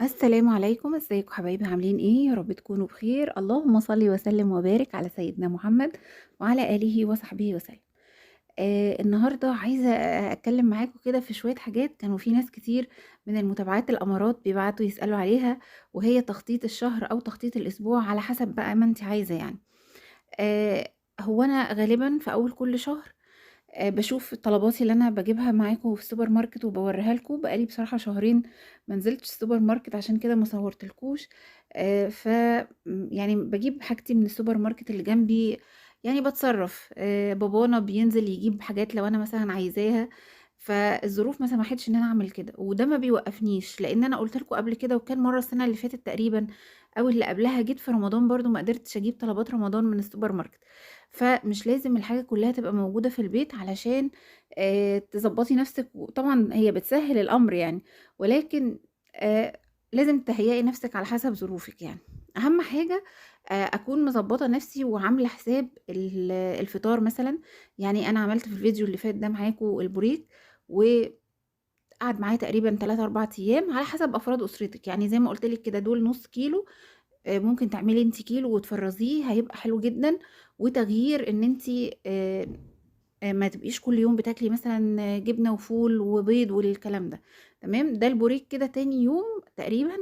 السلام عليكم، ازيكم حبايبي عاملين ايه؟ يا رب تكونوا بخير. اللهم صل وسلم وبارك على سيدنا محمد وعلى آله وصحبه وسلم. النهارده عايزة أتكلم معاكم كده في شوية حاجات كانوا في ناس كتير من المتابعات الأمارات بيبعتوا يسألوا عليها، وهي تخطيط الشهر أو تخطيط الأسبوع على حسب بقى ما انت عايزة يعني. هو أنا غالبًا في أول كل شهر باشوف طلباتي اللي أنا باجيبها معاكم في السوبر ماركت وباورّيها لكم، بقى لي بصراحة شهرين ما نزلتش السوبر ماركت عشان كده ما صوّرتلكوش. ف يعني باجيب حاجتي من السوبر ماركت اللي جنبي، يعني باتصرّف. بابانا بينزل يجيب حاجات لو أنا مثلًا عايزاها، فالظروف ما سمحتش إن أنا أعمل كده، وده ما بيوقّفنيش، لإن أنا قُلت لكم قبل كده وكان مرّة السنة اللي فاتت تقريبًا أو اللي قبلها جيت في رمضان برضه ما قدرتش أجيب طلبات رمضان من السوبر ماركت. فمش لازم الحاجة كلّها تبقى موجودة في البيت علشان تضبّطي نَفْسِك، وطبعًا هي بتسهّل الأمر يعني، ولكن آآ لازم تهيّئي نَفْسِك على حسب ظروفِك يعني. أهم حاجة أكون مضبّطة نَفْسي وعاملة حساب الفطار مثلًا. يعني أنا عملت في الفيديو اللي فات ده معاكم البوريك، وقعد معايا تقريبًا 3، 4 أيام على حسب أفراد أسرتِك، يعني زي ما قُلت لِك كده دول نُص كيلو. ممكن تعملي أنتِ كيلو وتفرّزيه هيبقى حلو جدًا، وتغيير إن أنتِ آآ ما تبقيش كل يوم بتاكلي مثلًا جبنة وفول وبيض والكلام ده، تمام. ده البوريك كده تاني يوم تقريبًا،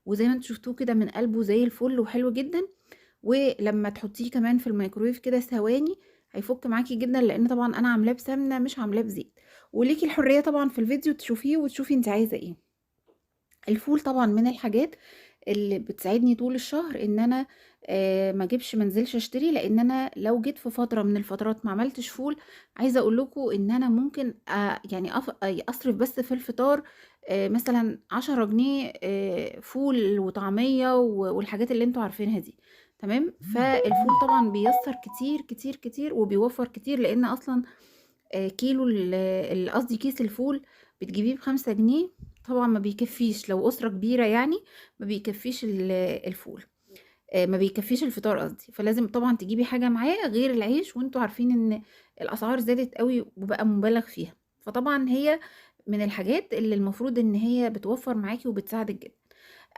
وزي ما أنتم شفتوه كده من قلبه زي الفل وحلو جدًا. ولمّا تحطيه كمان في الميكروويف كده ثواني هيفُك معاكِ جدًا، لإن طبعًا أنا عاملاه بسمنة مش عاملاه بزيت، وليكِ الحرية طبعًا في الفيديو تشوفيه وتشوفي أنتِ عايزة إيه. الفول طبعًا من الحاجات اللي بتساعدني طول الشهر إن أنا ما أجيبش ما انزلش أشتري، لإن أنا لو جيت في فترة من الفترات ما عملتش فول، عايزة أقول لكم إن أنا ممكن يعني أصرف بس في الفطار مثلًا 10 جنيه فول وطعمية والحاجات اللي أنتم عارفينها دي، تمام. فالفول طبعًا بييسّر كتير، كتير، كتير وبيوفّر كتير، لإن أصلًا كيلو قصدي كيس الفول بتجيبيه ب5 جنيه، طبعًا ما بيكفّيش لو أسرة كبيرة يعني، ما بيكفّيش الفول. ما بيكفّيش الفطار قصدي، فلازم طبعًا تجيبي حاجة معاه غير العيش، وأنتم عارفين إن الأسعار زادت أوي وبقى مُبالغ فيها، فطبعًا هي من الحاجات اللي المفروض إن هي بتوفّر معاكِ وبتساعدِك جدًا.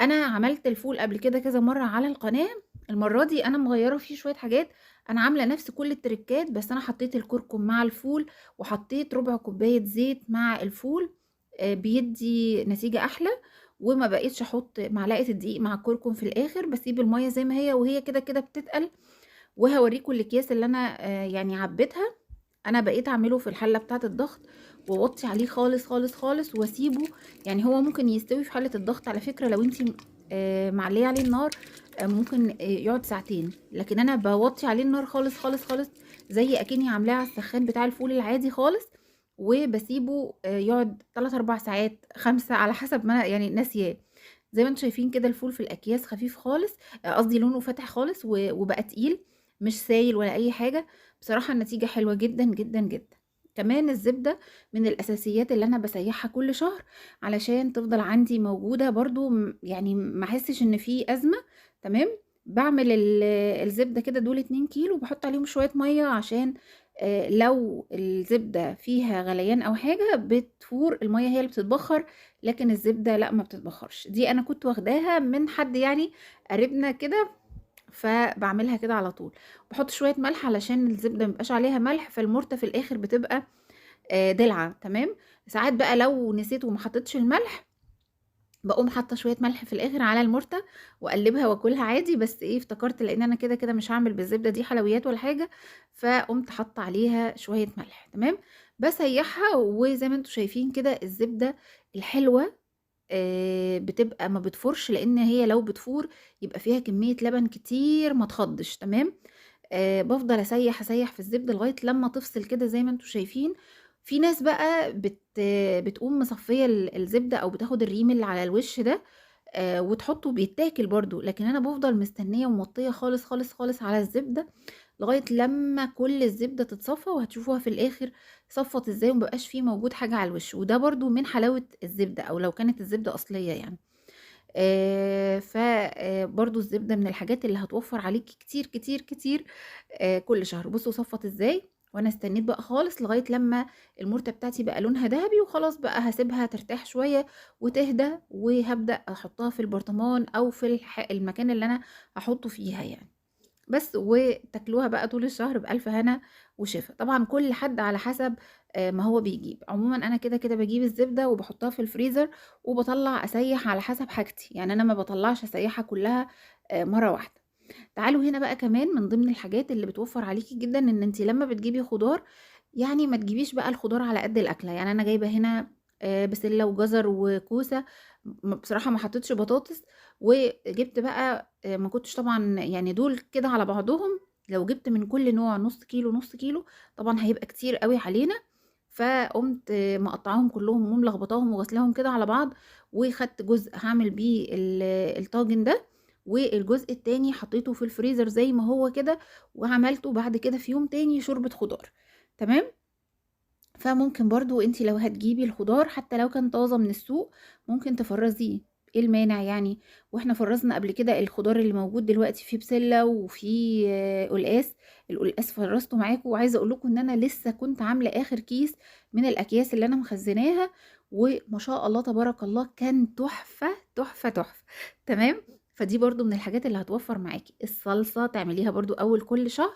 أنا عملت الفول قبل كده كذا مرّة على القناة، المرّة دي أنا مغيّرة فيه شوية حاجات، أنا عاملة نفس كل التريكات، بس أنا حطيت الكركم مع الفول، وحطيت ربع كوباية زيت مع الفول، بيدّي نتيجة أحلى، وما بقيتش أحط معلقة الدقيق مع الكركم في الآخر، باسيب المَيّة زي ما هي وهي كده، كده بتتقل. وهاورّيكم الأكياس اللي أنا يعني عبيتها. أنا بقيت أعمله في الحلة بتاعة الضغط، واوطّي عليه خالص، خالص، خالص واسيبه. يعني هو ممكن يستوي في حلة الضغط على فكرة لو أنتِ معلية عليه النار، ممكن يقعد ساعتين، لكن أنا باوطّي عليه النار خالص، خالص، خالص، زي أكني عاملاه على السخان بتاع الفول العادي خالص، وباسيبه يقعد 3، 4 ساعات، 5 على حسب ما أنا يعني ناسياه. زي ما أنتم شايفين كده الفول في الأكياس خفيف خالص، قصدي لونه فاتح خالص وبقى تقيل، مش سايل ولا أي حاجة. بصراحة النتيجة حلوة جدًا، جدًا، جدًا. كمان الزبدة من الأساسيات اللي أنا باسيّحها كل شهر علشان تفضل عندي موجودة برضه، يعني ما أحسّش إن في أزمة، تمام. باعمل الزبدة كده دول 2 كيلو باحط عليهم شوية مَيّة عشان لو الزبدة فيها غليان أو حاجة بتفور، المَيّة هي اللي بتتبخّر، لكن الزبدة لأ ما بتتبخّرش. دي أنا كنت واخداها من حد يعني قريبنا كده، فباعملها كده على طول. باحط شوية ملح علشان الزبدة ما يبقاش عليها ملح، فالمُرتة في الآخر بتبقى دلعة، تمام. ساعات بقى لو نسيت وما حطيتش الملح، باقوم حاطة شوية ملح في الآخر على المُرتة وأقلّبها وآكلها عادي، بس إيه افتكرت لإن أنا كده، كده مش هاعمل بالزبدة دي حلويات ولا حاجة، فقُمت حاطة عليها شوية ملح، تمام. باسيّحها وزي ما أنتم شايفين كده الزبدة الحلوة بتبقى ما بتفورش، لإن هي لو بتفور يبقى فيها كمية لبن كتير ما تخضّش، تمام. بافضل أسيّح، أسيّح في الزبدة لغاية لمّا تفصل كده زي ما أنتم شايفين. في ناس بقى بتقوم مصفية الزبدة أو بتاخد الريم اللي على الوش ده وتحطه بيتاكل برضه، لكن أنا بافضل مستنية وموطية خالص، خالص، خالص على الزبدة لغاية لمّا كل الزبدة تتصفّى، وهتشوفوها في الآخر صفّت إزاي وما بقاش في موجود حاجة على الوش، وده برضه من حلاوة الزبدة أو لو كانت الزبدة أصلية يعني. ف برضه الزبدة من الحاجات اللي هتوفّر عليكِ كتير، كتير، كتير كل شهر. بُصّوا صفّت إزاي، وأنا استنيت بقى خالص لغاية لمّا المورتة بتاعتي بقى لونها دهبي، وخلاص بقى هاسيبها ترتاح شوية وتهدى، وهابدأ أحطها في البرطمان أو في المكان اللي أنا هاحطه فيها يعني. بس وتاكلوها بقى طول الشهر بألف هنا وشفا. طبعًا كل حد على حسب ما هو بيجيب. عمومًا أنا كده باجيب الزبدة وباحطها في الفريزر وباطلّع أسيّح على حسب حاجتي، يعني أنا ما باطلّعش أسيّحها كلها مرة واحدة. تعالوا هنا بقى كمان من ضمن الحاجات اللي بتوفّر عليكِ جدًا إن أنتِ لمّا بتجيبي خضار، يعني ما تجيبيش بقى الخضار على قد الأكلة. يعني أنا جايبة هنا بسلة وجزر وكوسة، بصراحة ما حطيتش بطاطس، وجِبت بقى ما كنتش طبعًا يعني دول كده على بعضهم لو جِبت من كل نوع نُص كيلو، نُص كيلو، طبعًا هيبقى كتير أوي علينا، فقُمت مقطّعاهم كلّهم وملخبطاهم وغاسلاهم كده على بعض، وخدت جزء هاعمل بيه الطاجن ده، والجزء التاني حطيته في الفريزر زي ما هو كده، وعملته بعد كده في يوم تاني شوربة خضار، تمام؟ فممكن برضه أنتِ لو هتجيبي الخضار حتى لو كان طازة من السوق، ممكن تفرّزيه، إيه المانع يعني؟ وإحنا فرّزنا قبل كده الخضار اللي موجود دلوقتي فيه بسلة وفيه قلقاس، القلقاس فرّزته معاكم، وعايزة أقول لكم إن أنا لسه كنت عاملة آخر كيس من الأكياس اللي أنا مخزناها، وما شاء الله تبارك الله كان تحفة، تحفة، تحفة، تمام؟ فدي برضه من الحاجات اللي هتوفّر معاكِ. الصلصة تعمليها برضه أول كل شهر.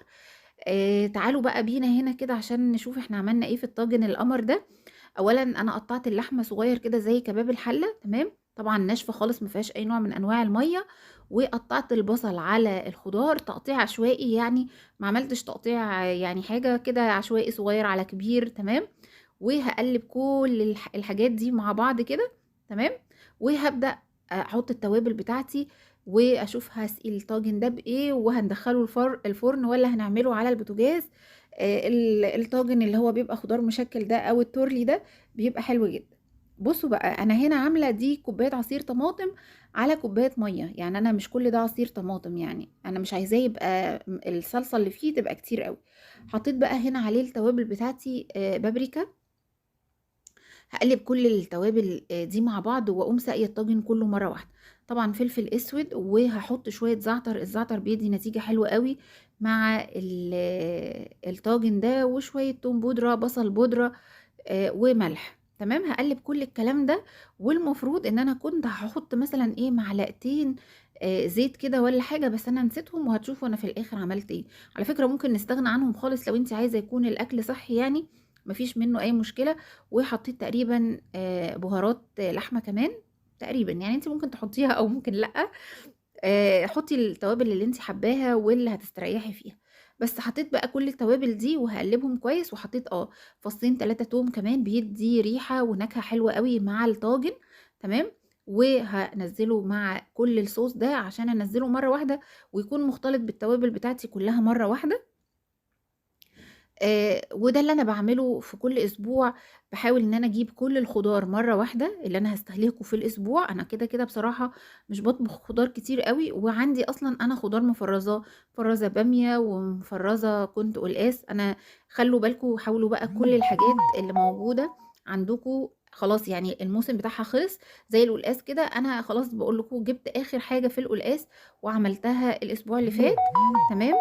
تعالوا بقى بينا هنا كده عشان نشوف إحنا عملنا إيه في الطاجن القمر ده. أولًا أنا قطّعت اللحمة صغيّر كده زي كباب الحلة، تمام، طبعًا ناشفة خالص ما فيهاش أي نوع من أنواع المَيّة، وقطّعت البصل على الخضار تقطيع عشوائي يعني، ما عملتش تقطيع يعني حاجة كده عشوائي صغيّر على كبير، تمام، وهاقلّب كل الحاجات دي مع بعض كده، تمام، وهابدأ أحط التوابل بتاعتي، وأشوف هاسقي الطاجن ده بإيه، وهندخّله الفرن والّا هنعمله على البوتاجاز. الطاجن اللي هو بيبقى خضار مشكّل ده أو التورلي ده بيبقى حلو جدًا. بُصّوا بقى أنا هنا عاملة دي كوباية عصير طماطم على كوباية مَيّة، يعني أنا مش كل ده عصير طماطم يعني، أنا مش عايزاه يبقى الصلصة اللي فيه تبقى كتير أوي. حطيت بقى هنا عليه التوابل بتاعتي بابريكا، هاقلّب كل التوابل دي مع بعض وأقوم ساقية الطاجن كلّه مرّة واحدة. طبعًا فلفل أسود وهاحط شوية زعتر، الزعتر بيدّي نتيجة حلوة أوي مع الطاجن ده، وشوية توم بودرة، بصل بودرة وملح، تمام، هاقلّب كل الكلام ده، والمفروض إن أنا كنت هاحط مثلًا إيه معلقتين زيت كده والّا حاجة، بس أنا نسيتهم وهتشوفوا أنا في الآخر عملت إيه. على فكرة ممكن نستغنى عنهم خالص لو أنتِ عايزة يكون الأكل صحّي يعني، ما فيش منّه أي مشكلة. وحطيت تقريبًا بهارات لحمة كمان، تقريبًا، يعني أنتِ ممكن تحطيها أو ممكن لأ. حطّي التوابل اللي أنتِ حاباها واللي هتستريّحي فيها. بس حطيت بقى كل التوابل دي وهاقلّبهم كويس، وحطيت فصّين 3 توم كمان بيدّي ريحة ونكهة حلوة أوي مع الطاجن، تمام، وهانزّله مع كل الصوص ده عشان أنزّله مرّة واحدة ويكون مختلط بالتوابل بتاعتي كلّها مرّة واحدة. وده اللي أنا باعمله في كل أسبوع، باحاول إن أنا أجيب كل الخضار مرّة واحدة اللي أنا هاستهلكه في الأسبوع. أنا كده بصراحة مش باطبخ خضار كتير أوي، وعندي أصلًا أنا خضار مفرّزاه، مفرّزة بامية ومفرّزة كُنت قلقاس. أنا خلّوا بالكم حاولوا بقى كل الحاجات اللي موجودة عندكم خلاص يعني الموسم بتاعها خلص، زي القلقاس كده أنا خلاص باقول لكم جِبت آخر حاجة في القلقاس وعملتها الأسبوع اللي فات، تمام.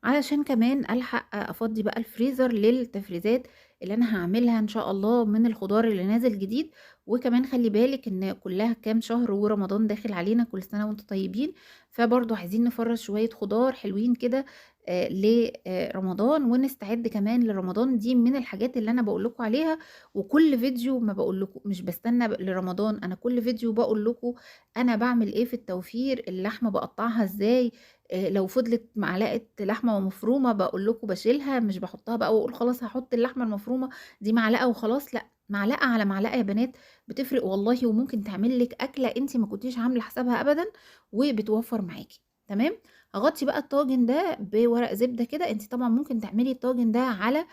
علشان كمان ألحق أفضّي بقى الفريزر للتفريزات اللي أنا هاعملها إن شاء الله من الخضار اللي نازل جديد. وكمان خلّي بالِك إن كُلّها كام شهر ورمضان داخل علينا، كل سنة وأنتم طيبين، فبرضه عايزين نفرّز شوية خضار حلوين كده ل رمضان، ونستعد كمان لرمضان. دي من الحاجات اللي أنا باقول لكم عليها، وكل فيديو ما باقول لكم مش باستنى لرمضان، أنا كل فيديو باقول لكم أنا باعمل إيه في التوفير، اللحمة باقطّعها إزاي، لو فضلت معلقة لحمة مفرومة باقول لكم باشيلها، مش باحطها بقى واقول خلاص هاحط اللحمة المفرومة دي معلقة وخلاص، لأ، معلقة على معلقة يا بنات بتفرق والله، وممكن تعمل لِك أكلة أنتِ ما كنتيش عاملة حسابها أبدًا، وبتوفّر معاكِ، تمام. هاغطّي بقى الطاجن ده بورق زبدة كده. أنتِ طبعًا ممكن تعملي الطاجن ده على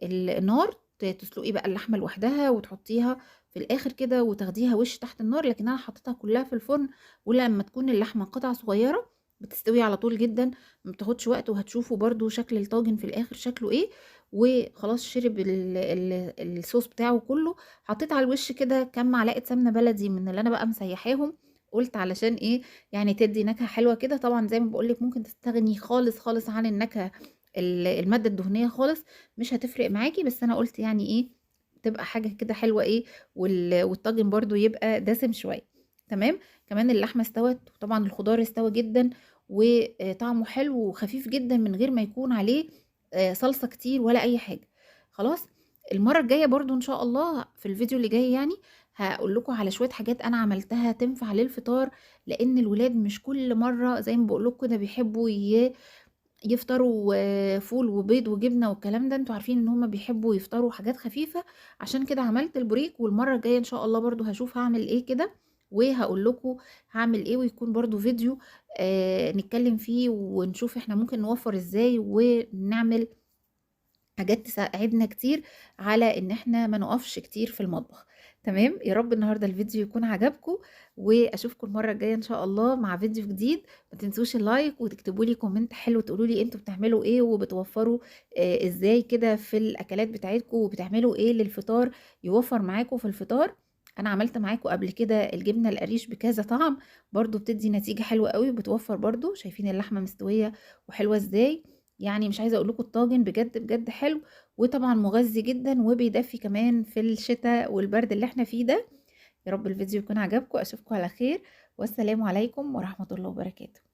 النار، تسلقي بقى اللحمة لوحدها وتحطيها في الآخر كده وتاخديها وِش تحت النار، لكن أنا حطيتها كلها في الفرن، ولمّا تكون اللحمة قطع صغيرة بتستوي على طول جدًا، ما بتاخدش وقت، وهتشوفوا برضه شكل الطاجن في الآخر شكله إيه. وخلاص شرب الصوص بتاعه كله. حطيت على الوش كده كام معلقة سمنة بلدي من اللي أنا بقى مسيحاهم، قُلت علشان إيه، يعني تدّي نكهة حلوة كده. طبعًا زي ما باقول لِك ممكن تستغني خالص، خالص عن النكهة المادة الدهنية خالص، مش هتفرق معاكِ، بس أنا قُلت يعني إيه، تبقى حاجة كده حلوة إيه، والطاجن برضه يبقى دسم شوية، تمام. كمان اللحمة استوت، وطبعًا الخضار استوى جدًا، وطعمه حلو وخفيف جدًا من غير ما يكون عليه صلصة كتير ولا أي حاجة. خلاص، المرة الجاية برضه إن شاء الله في الفيديو اللي جاي يعني، هاقول لكم على شوية حاجات أنا عملتها تنفع للفطار، لإن الولاد مش كل مرة زي ما باقول لكم كده بيحبوا يفطروا فول وبيض وجبنة والكلام ده، أنتم عارفين إن هُم بيحبوا يفطروا حاجات خفيفة، عشان كده عملت البوريك، والمرة الجاية إن شاء الله برضه هاشوف هاعمل إيه كده، وهاقول لكم هاعمل إيه، ويكون برضه فيديو نتكلم فيه ونشوف إحنا ممكن نوفّر إزاي، ونعمل حاجات تساعدنا كتير على إن إحنا ما نقفش كتير في المطبخ، تمام. يا رب النهارده الفيديو يكون عجبكم، وأشوفكم المرة الجاية إن شاء الله مع فيديو جديد. ما تنسوش اللايك وتكتبوا لي كومنت حلو تقولوا لي أنتم بتعملوا إيه وبتوفّروا إزاي كده في الأكلات بتاعتكم، وبتعملوا إيه للفطار يوفّر معاكم في الفطار. أنا عملت معاكم قبل كده الجبنة القريش بكذا طعم، برضه بتدّي نتيجة حلوة أوي وبتوفّر برضه، شايفين اللحمة مستوية وحلوة إزاي. يعني مش عايزة أقول لكم الطاجن بجد بجد حلو، وطبعًا مغذي جدًا وبيدفّي كمان في الشتا والبرد اللي إحنا فيه ده. يا رب الفيديو يكون عجبكم، أشوفكم على خير، والسلام عليكم ورحمة الله وبركاته.